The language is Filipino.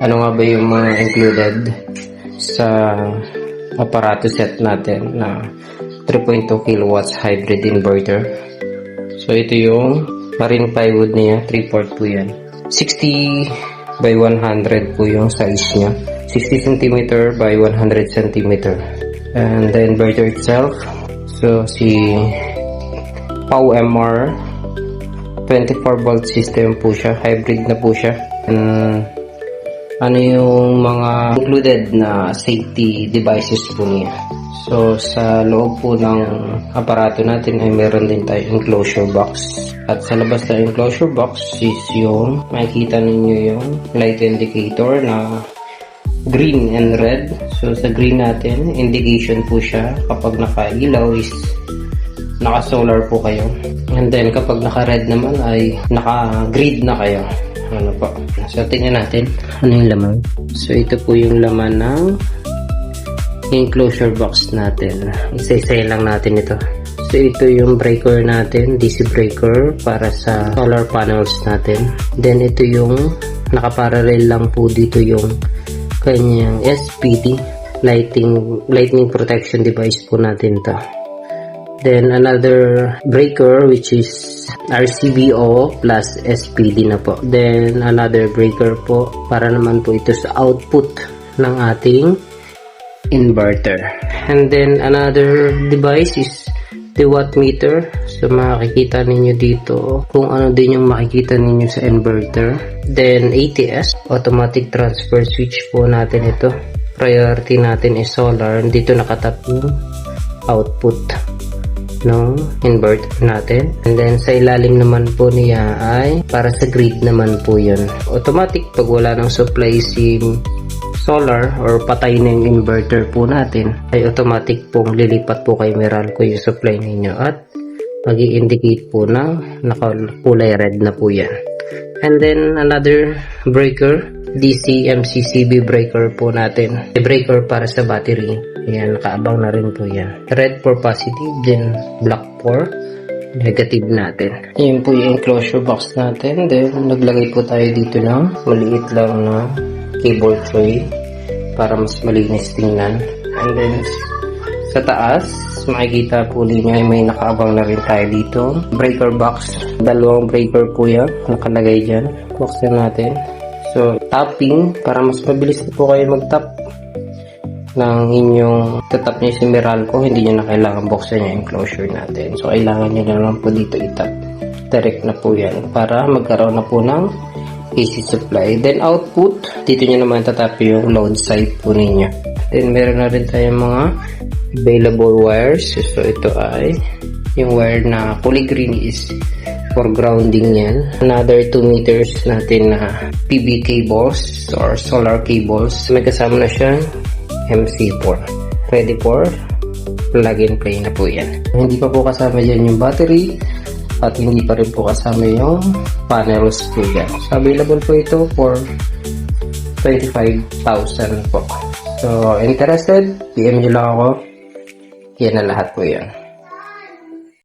Ano nga ba yung mga included sa aparato set natin na 3.2 kilowatts hybrid inverter? So ito yung marine plywood niya, 3/4 po yan. 60 by 100 po yung size niya. 60 cm by 100 cm. And the inverter itself, so si POWMR 24 volt system po siya, hybrid na po siya. And ano yung mga included na safety devices po niya. So sa loob po ng aparato natin ay meron din tayo enclosure box. At sa labas ng enclosure box is yung makikita ninyo yung light indicator na green and red. So sa green natin, indication po siya kapag naka-ilaw is naka-solar po kayo. And then kapag naka-red naman ay naka-grid na kayo. Ano po? So tingnan natin ano yung laman. So ito po yung laman ng enclosure box natin. Isa-isa lang natin ito. So ito yung breaker natin, DC breaker para sa solar panels natin. Then ito yung nakaparallel lang po dito yung kanyang SPD lightning protection device po natin to. Then another breaker which is RCBO plus SPD na po. Then another breaker po para naman po ito sa output ng ating inverter. And then another device is the watt meter. So makikita ninyo dito kung ano din yung makikita ninyo sa inverter. Then ATS, automatic transfer switch po natin ito. Priority natin is solar. Dito nakatap yung output ng inverter natin. And then sa ilalim naman po niya ay para sa grid naman po yun. Automatic pag wala ng supply si solar or patay na yung inverter po natin ay automatic pong lilipat po kay Meralco yung supply ninyo at magi-indicate po ng nakakulay red na po yan. And then another breaker, DC MCCB breaker po natin. The breaker para sa battery. Ayan, nakaabang na rin po yan. Red for positive, then black for negative natin. Ayan po yung enclosure box natin. Then naglagay po tayo dito ng maliit lang na cable tray para mas malinis tingnan. And then sa taas makikita po ninyo ay may nakaabang na rin tayo dito breaker box. Dalawang breaker po yan nakalagay dyan. Buksan natin. So tapping para mas mabilis na po kayo mag tap ng inyong tatap niyo si Meralco, hindi nyo na kailangan buksan yung enclosure natin. So kailangan nyo na lang po dito itap. Direct na po yan para magkaroon na po ng AC supply. Then output, dito nyo naman tatap yung load side po ninyo. Then meron na rin tayong mga available wires. So ito ay yung wire na kulay green is for grounding yan. Another 2 meters natin na PB cables or solar cables. May kasama na siyang MC4. Ready for plug and play na po yan. Hindi pa po kasama dyan yung battery at hindi pa rin po kasama yung panels po yan. So, available po ito for 25,000 po. So, interested? PM nyo lang ako. Yan na lahat po yan.